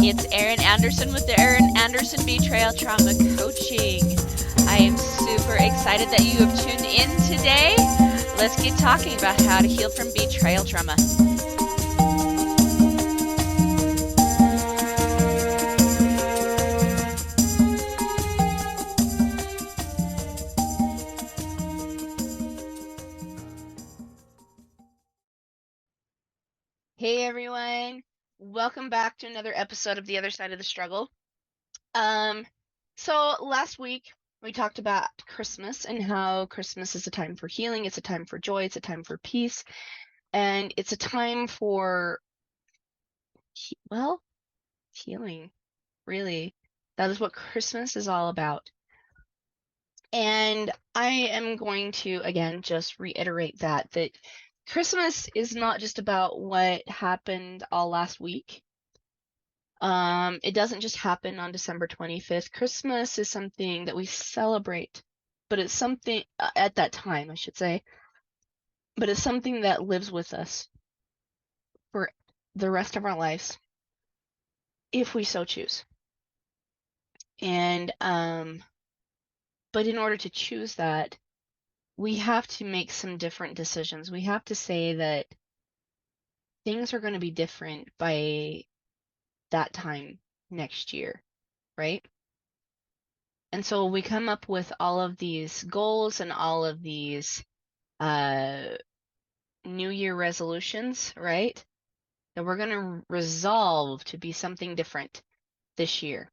It's Erin Anderson with the Erin Anderson Betrayal Trauma Coaching. I am super excited that you have tuned in today. Let's get talking about how to heal from betrayal trauma. Hey everyone, welcome back to another episode of The Other Side of the Struggle. So last week we talked about Christmas and how Christmas is a time for healing, it's a time for joy, it's a time for peace, and it's a time for, healing, really. That is what Christmas is all about. And I am going to, again, just reiterate that Christmas is not just about what happened all last week. It doesn't just happen on December 25th. Christmas is something that we celebrate, but it's something at that time, I should say, but it's something that lives with us for the rest of our lives, if we so choose. And, but in order to choose that, we have to make some different decisions. We have to say that things are going to be different by that time next year, right? And so we come up with all of these goals and all of these New Year resolutions, right? That we're going to resolve to be something different this year.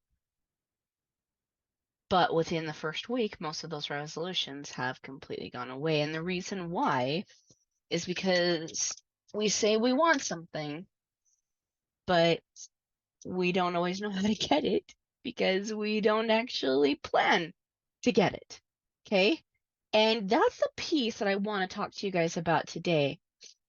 But within the first week, most of those resolutions have completely gone away. And the reason why is because we say we want something, but we don't always know how to get it because we don't actually plan to get it. Okay? And that's the piece that I want to talk to you guys about today.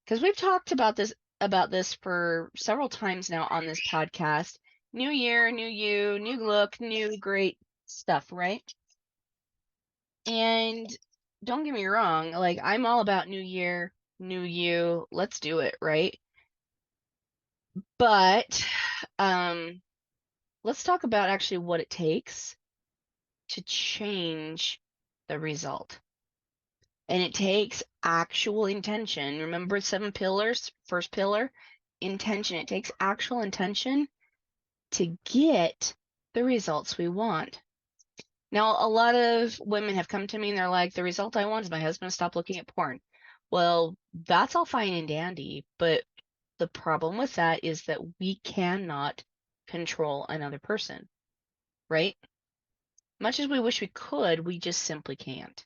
Because we've talked about this for several times now on this podcast. New year, new you, new look, new great stuff, right? And don't get me wrong, like I'm all about new year, new you, let's do it, right? But let's talk about actually what it takes to change the result. And it takes actual intention. Remember 7 pillars? First pillar, intention. It takes actual intention to get the results we want. Now, a lot of women have come to me and they're like, the result I want is my husband to stop looking at porn. Well, that's all fine and dandy, but the problem with that is that we cannot control another person, right? Much as we wish we could, we just simply can't.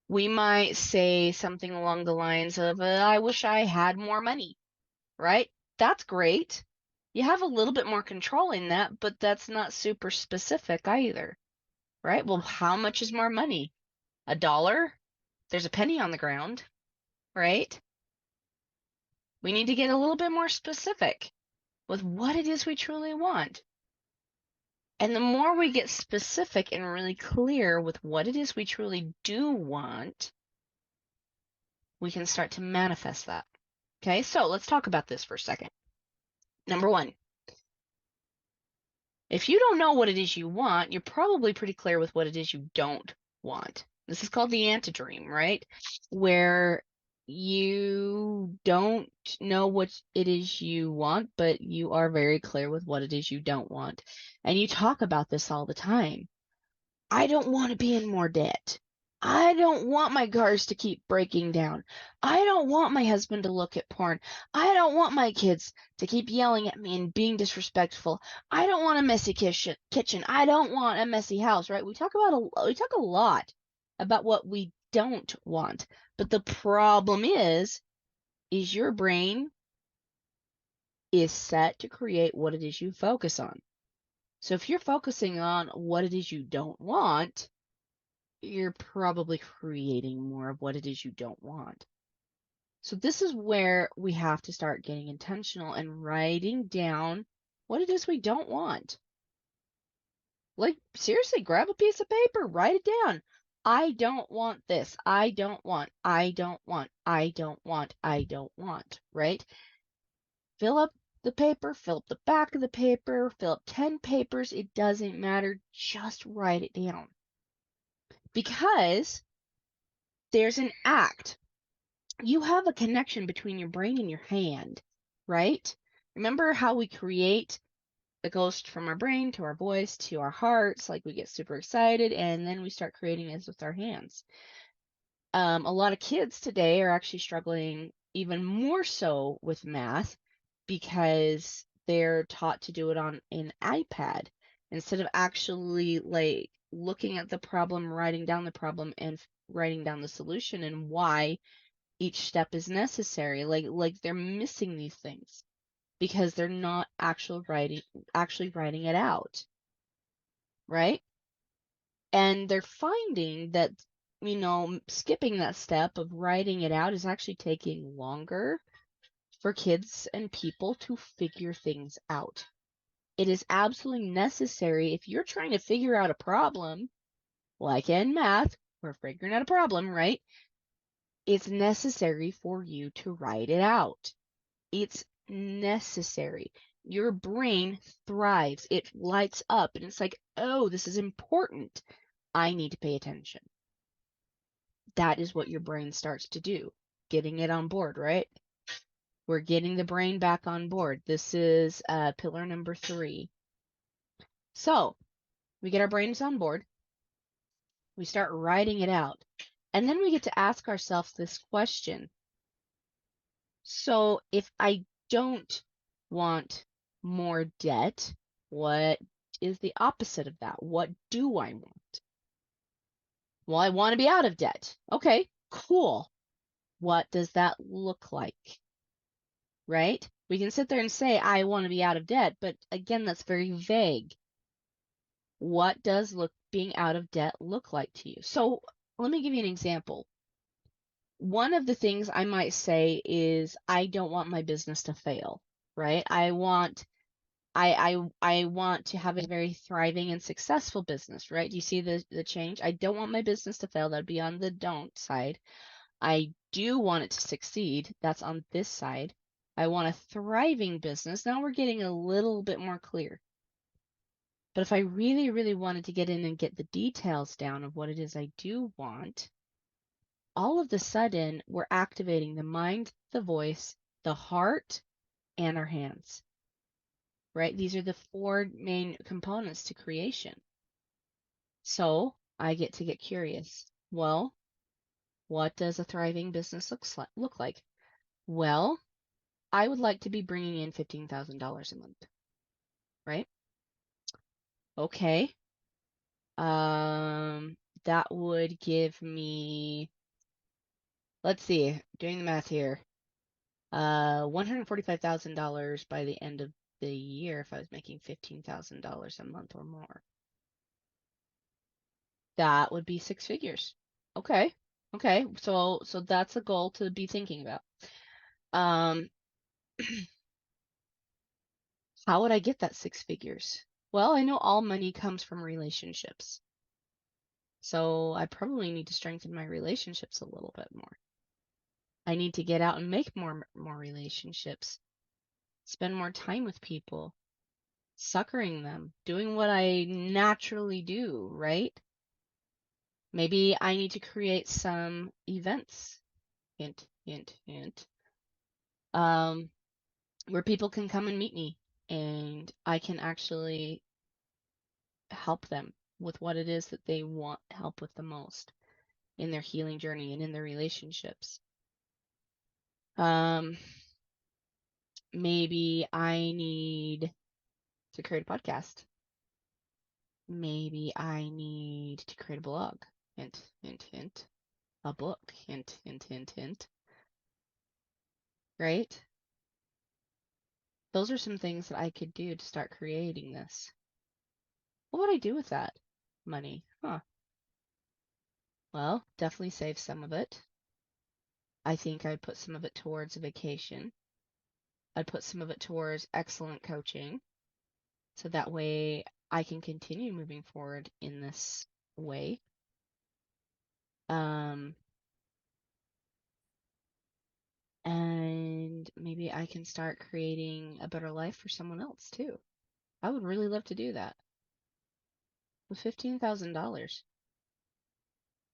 We might say something along the lines of, I wish I had more money, right? That's great. You have a little bit more control in that, but that's not super specific either, right? Well, how much is more money? $1? There's a penny on the ground, right? We need to get a little bit more specific with what it is we truly want. And the more we get specific and really clear with what it is we truly do want, we can start to manifest that. Okay, so let's talk about this for a second. Number 1, if you don't know what it is you want, you're probably pretty clear with what it is you don't want. This is called the antidream, right? Where you don't know what it is you want, but you are very clear with what it is you don't want. And you talk about this all the time. I don't want to be in more debt. I don't want my cars to keep breaking down. I don't want my husband to look at porn. I don't want my kids to keep yelling at me and being disrespectful. I don't want a messy kitchen. I don't want a messy house, right? We talk a lot about what we don't want. But the problem is your brain is set to create what it is you focus on. So if you're focusing on what it is you don't want, you're probably creating more of what it is you don't want. So this is where we have to start getting intentional and writing down what it is we don't want. Like, seriously, grab a piece of paper, write it down. I don't want this. I don't want, I don't want, I don't want, I don't want, right? Fill up the paper, fill up the back of the paper, fill up 10 papers. It doesn't matter. Just write it down. Because there's an act. You have a connection between your brain and your hand, right? Remember how we create the ghost from our brain to our voice to our hearts? Like we get super excited and then we start creating this with our hands. A lot of kids today are actually struggling even more so with math because they're taught to do it on an iPad instead of actually like looking at the problem, writing down the problem, and writing down the solution and why each step is necessary. Like they're missing these things because they're not actually writing it out, right? And they're finding that, skipping that step of writing it out is actually taking longer for kids and people to figure things out. It is absolutely necessary if you're trying to figure out a problem, like in math, we're figuring out a problem, right? It's necessary for you to write it out. It's necessary. Your brain thrives. It lights up and it's like, oh, this is important. I need to pay attention. That is what your brain starts to do. Getting it on board, right? We're getting the brain back on board. This is pillar number 3. So we get our brains on board. We start writing it out. And then we get to ask ourselves this question. So if I don't want more debt, what is the opposite of that? What do I want? Well, I want to be out of debt. Okay, cool. What does that look like? Right? We can sit there and say, I want to be out of debt, but again, that's very vague. What does being out of debt look like to you? So let me give you an example. One of the things I might say is, I don't want my business to fail, right? I want to have a very thriving and successful business, right? Do you see the change? I don't want my business to fail. That'd be on the don't side. I do want it to succeed. That's on this side. I want a thriving business. Now we're getting a little bit more clear. But if I really, really wanted to get in and get the details down of what it is I do want, all of the sudden we're activating the mind, the voice, the heart, and our hands, right? These are the 4 main components to creation. So I get to get curious. Well, what does a thriving business look like? Well, I would like to be bringing in $15,000 a month, right? Okay. That would give me, let's see, doing the math here, $145,000 by the end of the year if I was making $15,000 a month or more. That would be 6 figures. Okay. Okay. So that's a goal to be thinking about. How would I get that 6 figures? Well, I know all money comes from relationships. So I probably need to strengthen my relationships a little bit more. I need to get out and make more relationships, spend more time with people, succoring them, doing what I naturally do, right? Maybe I need to create some events, hint, hint, hint, where people can come and meet me and I can actually help them with what it is that they want help with the most in their healing journey and in their relationships. Maybe I need to create a podcast. Maybe I need to create a blog. Hint, hint, hint. A book. Hint, hint, hint, hint. Right? Those are some things that I could do to start creating this. What would I do with that money? Well, definitely save some of it. I think I'd put some of it towards a vacation. I'd put some of it towards excellent coaching. So that way I can continue moving forward in this way. And and maybe I can start creating a better life for someone else too. I would really love to do that with $15,000.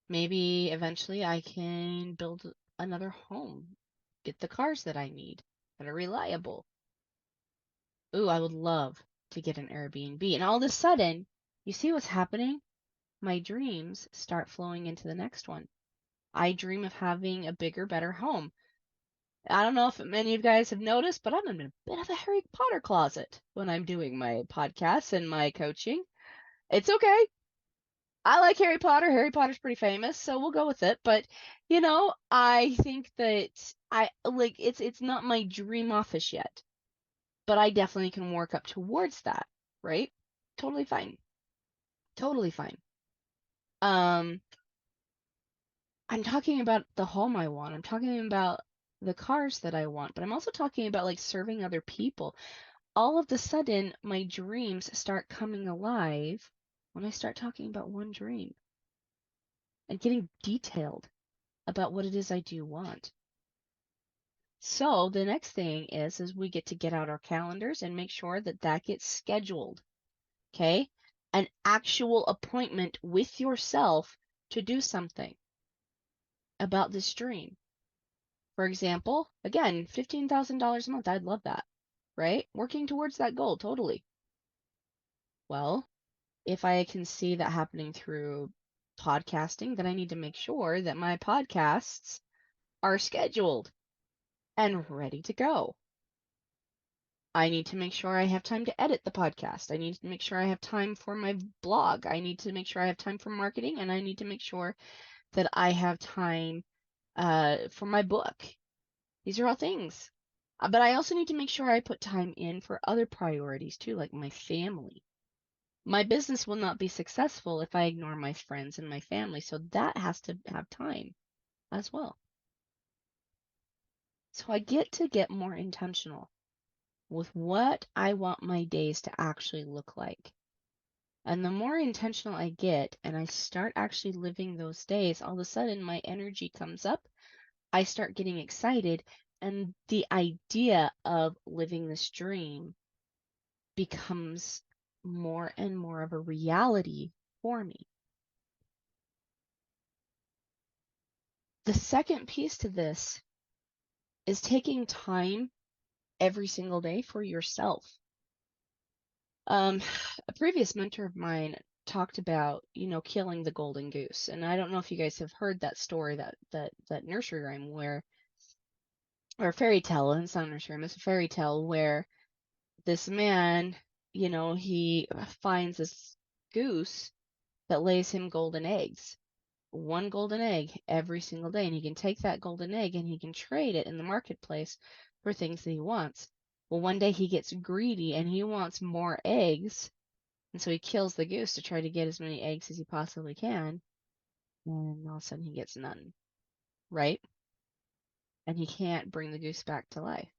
Maybe eventually I can build another home, get the cars that I need that are reliable. Ooh, I would love to get an Airbnb. And all of a sudden, you see what's happening? My dreams start flowing into the next one. I dream of having a bigger, better home. I don't know if many of you guys have noticed, but I'm in a bit of a Harry Potter closet when I'm doing my podcasts and my coaching. It's okay. I like Harry Potter. Harry Potter's pretty famous, so we'll go with it. But, I think that I like it's not my dream office yet, but I definitely can work up towards that, right? Totally fine. Totally fine. Um, I'm talking about the home I want. I'm talking about the cars that I want, but I'm also talking about like serving other people. All of a sudden, my dreams start coming alive when I start talking about one dream and getting detailed about what it is I do want. So the next thing is we get out our calendars and make sure that that gets scheduled. Okay? An actual appointment with yourself to do something about this dream. For example, again, $15,000 a month. I'd love that, right? Working towards that goal, totally. Well, if I can see that happening through podcasting, then I need to make sure that my podcasts are scheduled and ready to go. I need to make sure I have time to edit the podcast. I need to make sure I have time for my blog. I need to make sure I have time for marketing, and I need to make sure that I have time for my book. These are all things. But I also need to make sure I put time in for other priorities too, like my family. My business will not be successful if I ignore my friends and my family, so that has to have time as well. So I get more intentional with what I want my days to actually look like. And the more intentional I get and I start actually living those days, all of a sudden my energy comes up. I start getting excited, and the idea of living this dream becomes more and more of a reality for me. The second piece to this is taking time every single day for yourself. A previous mentor of mine talked about, killing the golden goose. And I don't know if you guys have heard that story, that nursery rhyme or fairy tale, and it's not a nursery rhyme, it's a fairy tale where this man, he finds this goose that lays him golden eggs. One golden egg every single day, and he can take that golden egg and he can trade it in the marketplace for things that he wants. Well, one day he gets greedy and he wants more eggs, and so he kills the goose to try to get as many eggs as he possibly can, and all of a sudden he gets none, right? And he can't bring the goose back to life.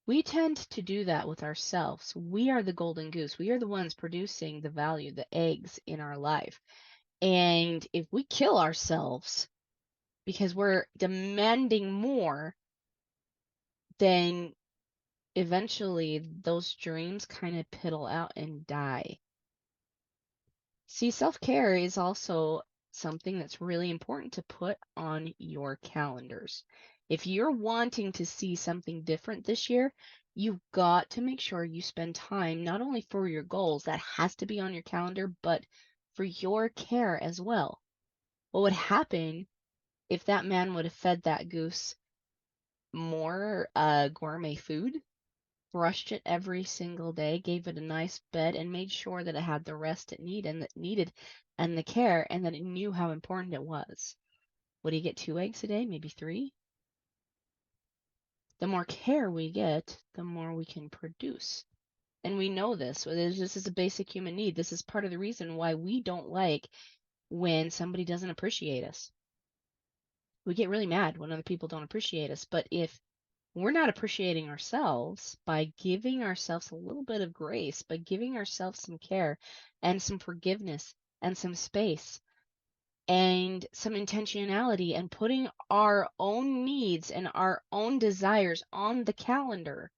We tend to do that with ourselves. We are the golden goose. We are the ones producing the value, the eggs in our life. And if we kill ourselves because we're demanding more, then eventually those dreams kind of piddle out and die. See, self-care is also something that's really important to put on your calendars. If you're wanting to see something different this year, you've got to make sure you spend time not only for your goals, that has to be on your calendar, but for your care as well. What would happen if that man would have fed that goose more gourmet food, brushed it every single day, gave it a nice bed, and made sure that it had the rest it needed and the care, and that it knew how important it was? Would he get 2 eggs a day, maybe 3? The more care we get, the more we can produce. And we know this. This is a basic human need. This is part of the reason why we don't like when somebody doesn't appreciate us. We get really mad when other people don't appreciate us. But if we're not appreciating ourselves by giving ourselves a little bit of grace, by giving ourselves some care and some forgiveness and some space, and some intentionality and putting our own needs and our own desires on the calendar,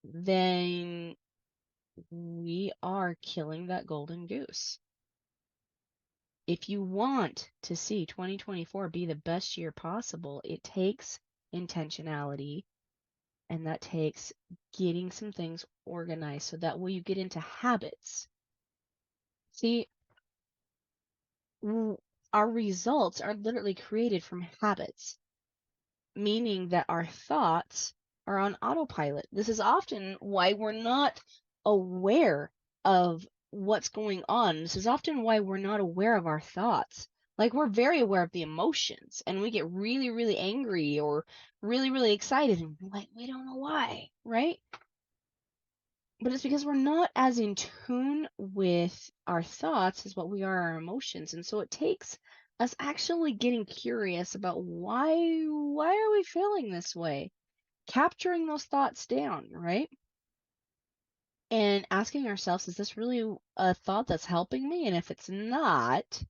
then we are killing that golden goose. If you want to see 2024 be the best year possible, it takes intentionality, and that takes getting some things organized so that way you get into habits. See, our results are literally created from habits, meaning that our thoughts are on autopilot. This is often why we're not aware of what's going on. This is often why we're not aware of our thoughts. Like, we're very aware of the emotions, and we get really, really angry or really, really excited, and like, we don't know why, right? But it's because we're not as in tune with our thoughts as what we are our emotions. And so it takes us actually getting curious about why are we feeling this way? Capturing those thoughts down, right? And asking ourselves, is this really a thought that's helping me? And if it's not,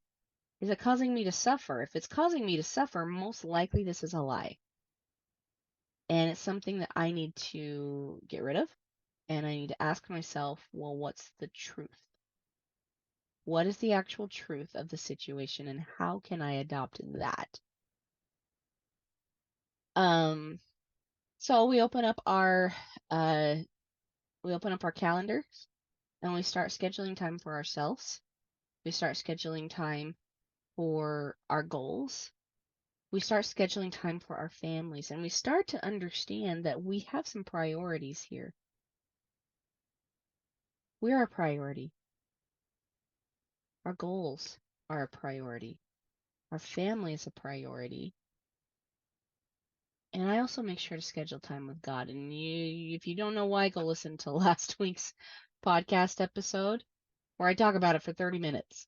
is it causing me to suffer? If it's causing me to suffer, most likely this is a lie. And it's something that I need to get rid of. And I need to ask myself, well, what's the truth? What is the actual truth of the situation, and how can I adopt that? Um, so uh we open up our calendars and we start scheduling time for ourselves. We start scheduling time for our goals. We start scheduling time for our families, and we start to understand that we have some priorities here. We're a priority. Our goals are a priority. Our family is a priority. And I also make sure to schedule time with God. And if you don't know why, go listen to last week's podcast episode where I talk about it for 30 minutes.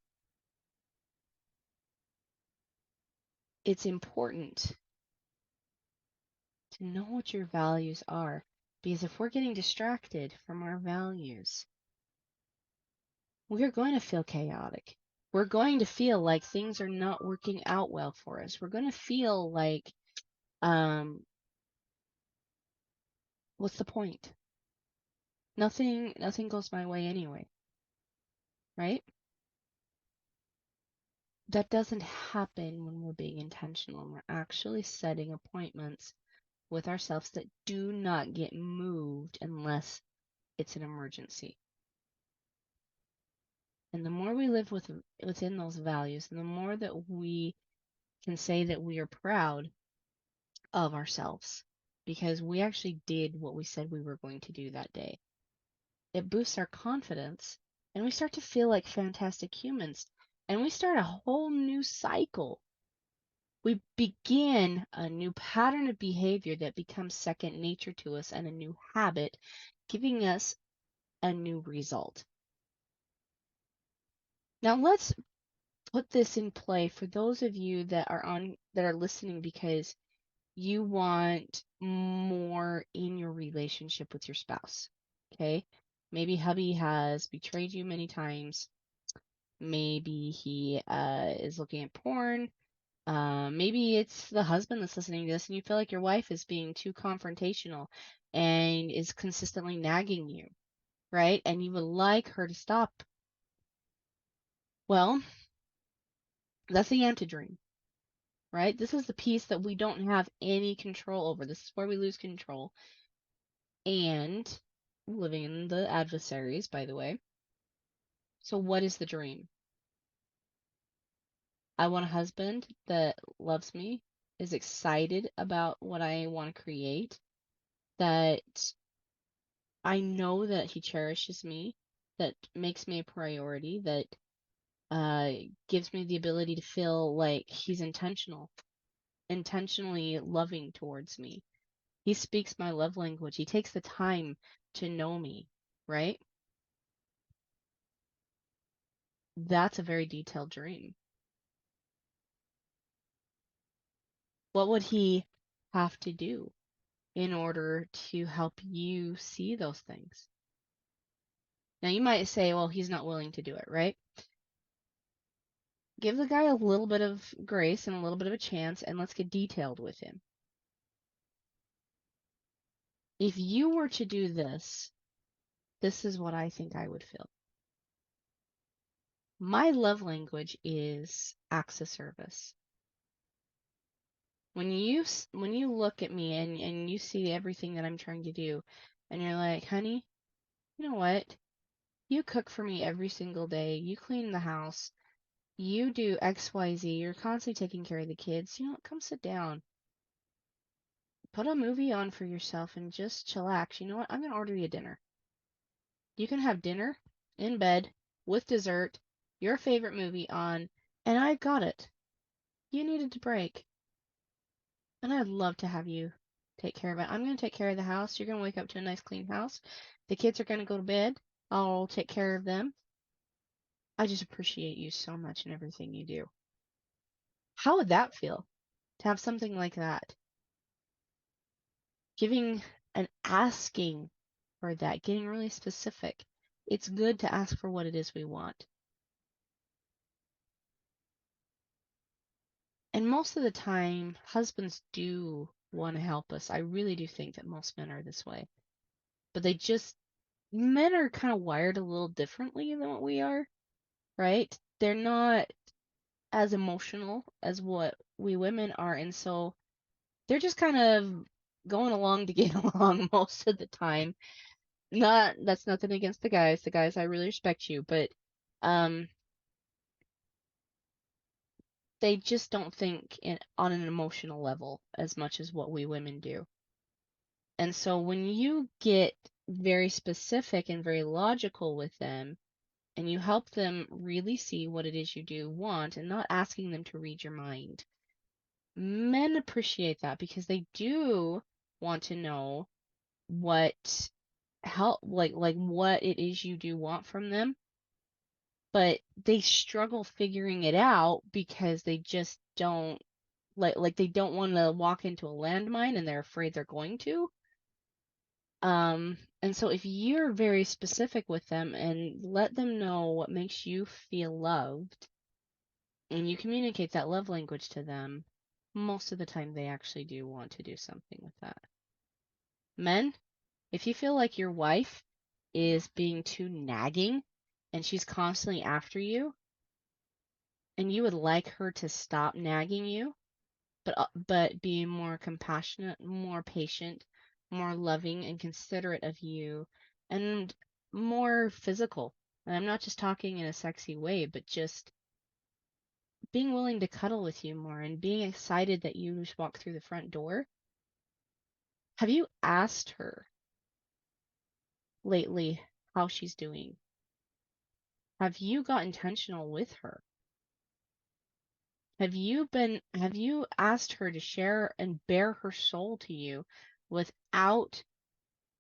It's important to know what your values are, because if we're getting distracted from our values, we're going to feel chaotic. We're going to feel like things are not working out well for us. We're going to feel like, um, what's the point? Nothing goes my way anyway, right? That doesn't happen when we're being intentional and we're actually setting appointments with ourselves that do not get moved unless it's an emergency. And the more we live within those values, and the more that we can say that we are proud of ourselves because we actually did what we said we were going to do that day. It boosts our confidence, and we start to feel like fantastic humans, and we start a whole new cycle. We begin a new pattern of behavior that becomes second nature to us, and a new habit, giving us a new result. Now let's put this in play for those of you that are listening because you want more in your relationship with your spouse. Okay? Maybe hubby has betrayed you many times. Maybe he is looking at porn. Maybe it's the husband that's listening to this and you feel like your wife is being too confrontational and is consistently nagging you, right? And you would like her to stop. Well, that's the antidream, right? This is the piece that we don't have any control over. This is where we lose control. And living in the adversaries, by the way. So what is the dream? I want a husband that loves me, is excited about what I want to create, that I know that he cherishes me, that makes me a priority, that gives me the ability to feel like he's intentionally loving towards me. He speaks my love language. He takes the time to know me, right? That's a very detailed dream. What would he have to do in order to help you see those things? Now, you might say, well, he's not willing to do it, right? Give the guy a little bit of grace and a little bit of a chance, and let's get detailed with him. If you were to do this, this is what I think I would feel. My love language is acts of service. When you look at me and you see everything that I'm trying to do, and you're like, honey, you know what? You cook for me every single day. You clean the house. You do X, Y, Z. You're constantly taking care of the kids. You know what? Come sit down. Put a movie on for yourself and just chillax. You know what? I'm gonna order you dinner. You can have dinner in bed with dessert, your favorite movie on, and I got it. You needed to break. And I'd love to have you take care of it. I'm going to take care of the house. You're going to wake up to a nice clean house. The kids are going to go to bed. I'll take care of them. I just appreciate you so much and everything you do. How would that feel to have something like that? Giving and asking for that, getting really specific. It's good to ask for what it is we want. And most of the time, husbands do want to help us. I really do think that most men are this way. But men are kind of wired a little differently than what we are, right? They're not as emotional as what we women are, and so they're just kind of going along to get along most of the time. Not That's nothing against the guys. The guys, I really respect you, but um they just don't think on an emotional level as much as what we women do. And so when you get very specific and very logical with them, and you help them really see what it is you do want and not asking them to read your mind. Men appreciate that because they do want to know what what it is you do want from them, but they struggle figuring it out because they just don't they don't want to walk into a landmine and they're afraid they're going to. And so if you're very specific with them and let them know what makes you feel loved, and you communicate that love language to them, most of the time they actually do want to do something with that. Men, if you feel like your wife is being too nagging and she's constantly after you, and you would like her to stop nagging you, but be more compassionate, more patient, more loving and considerate of you, and more physical. And I'm not just talking in a sexy way, but just being willing to cuddle with you more and being excited that you just walked through the front door. Have you asked her lately how she's doing? Have you got intentional with her? Have you asked her to share and bare her soul to you without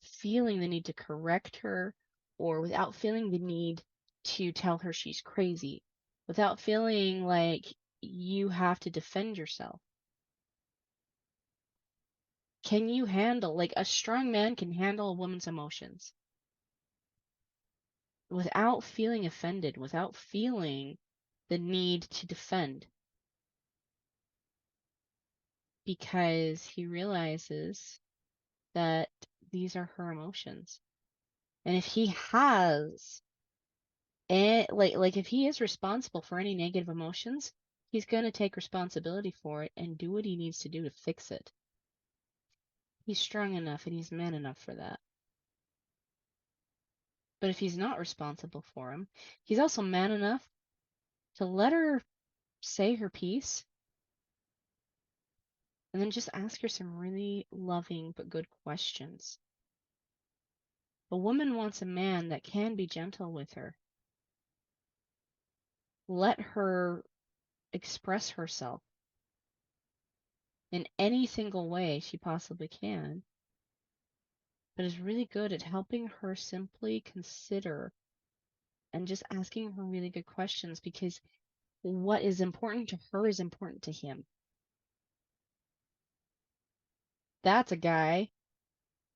feeling the need to correct her or without feeling the need to tell her she's crazy, without feeling like you have to defend yourself? Can you handle, like a strong man can handle a woman's emotions without feeling offended, without feeling the need to defend, because he realizes that these are her emotions. And if he has if he is responsible for any negative emotions, he's going to take responsibility for it and do what he needs to do to fix it. He's strong enough and he's man enough for that. But if he's not responsible for him, he's also man enough to let her say her piece and then just ask her some really loving but good questions. A woman wants a man that can be gentle with her. Let her express herself in any single way she possibly can, but is really good at helping her simply consider and just asking her really good questions, because what is important to her is important to him. That's a guy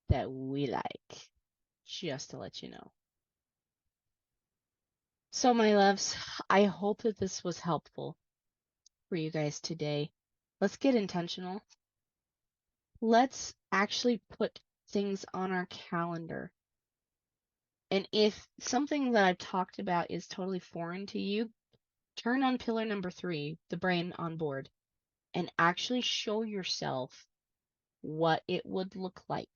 that we like, just to let you know. So, my loves, I hope that this was helpful for you guys today. Let's get intentional. Let's actually put things on our calendar. And if something that I've talked about is totally foreign to you, turn on pillar number 3, the brain on board, and actually show yourself what it would look like.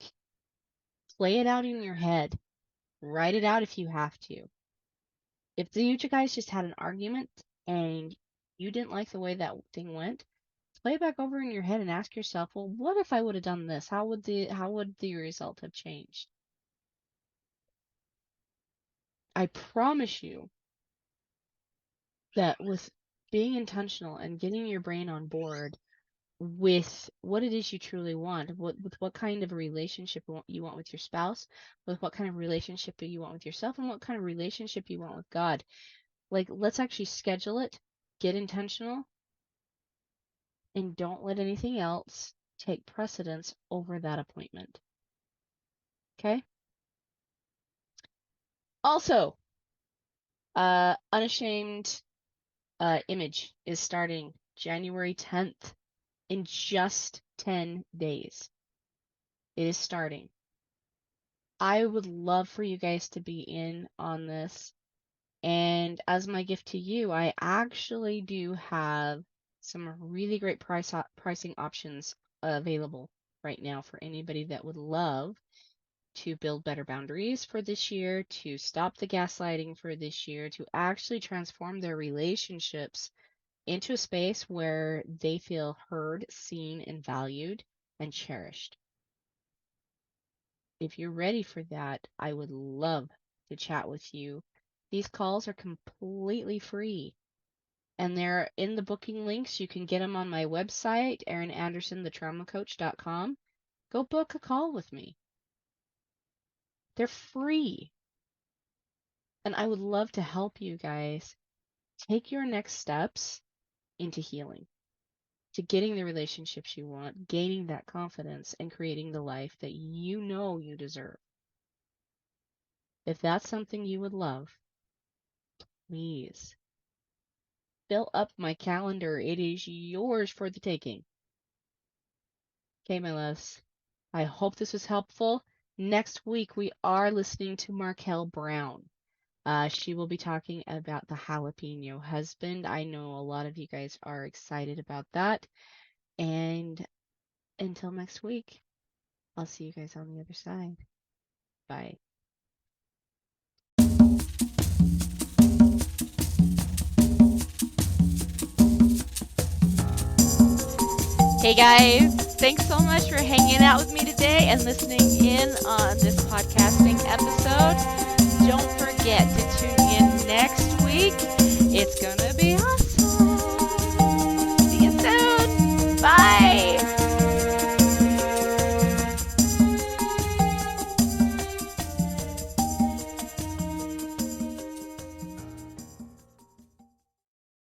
Play it out in your head. Write it out if you have to. If you guys just had an argument and you didn't like the way that thing went, play it back over in your head and ask yourself, well, what if I would have done this? How would the result have changed? I promise you that with being intentional and getting your brain on board with what it is you truly want, with what kind of a relationship you want with your spouse, with what kind of relationship you want with yourself, and what kind of relationship you want with God. Like, let's actually schedule it, get intentional, and don't let anything else take precedence over that appointment. Okay? Also, Unashamed Image is starting January 10th in just 10 days. It is starting. I would love for you guys to be in on this. And as my gift to you, I actually do have some really great pricing options available right now for anybody that would love to build better boundaries for this year, to stop the gaslighting for this year, to actually transform their relationships into a space where they feel heard, seen, and valued and cherished. If you're ready for that, I would love to chat with you. These calls are completely free, and they're in the booking links. You can get them on my website, erinandersonthetraumacoach.com. Go book a call with me. They're free. And I would love to help you guys take your next steps into healing, to getting the relationships you want, gaining that confidence, and creating the life that you know you deserve. If that's something you would love, please fill up my calendar. It is yours for the taking. Okay, my loves. I hope this was helpful. Next week, we are listening to Marquelle Brown. She will be talking about the jalapeno husband. I know a lot of you guys are excited about that. And until next week, I'll see you guys on the other side. Bye. Hey guys, thanks so much for hanging out with me today and listening in on this podcasting episode. Don't forget to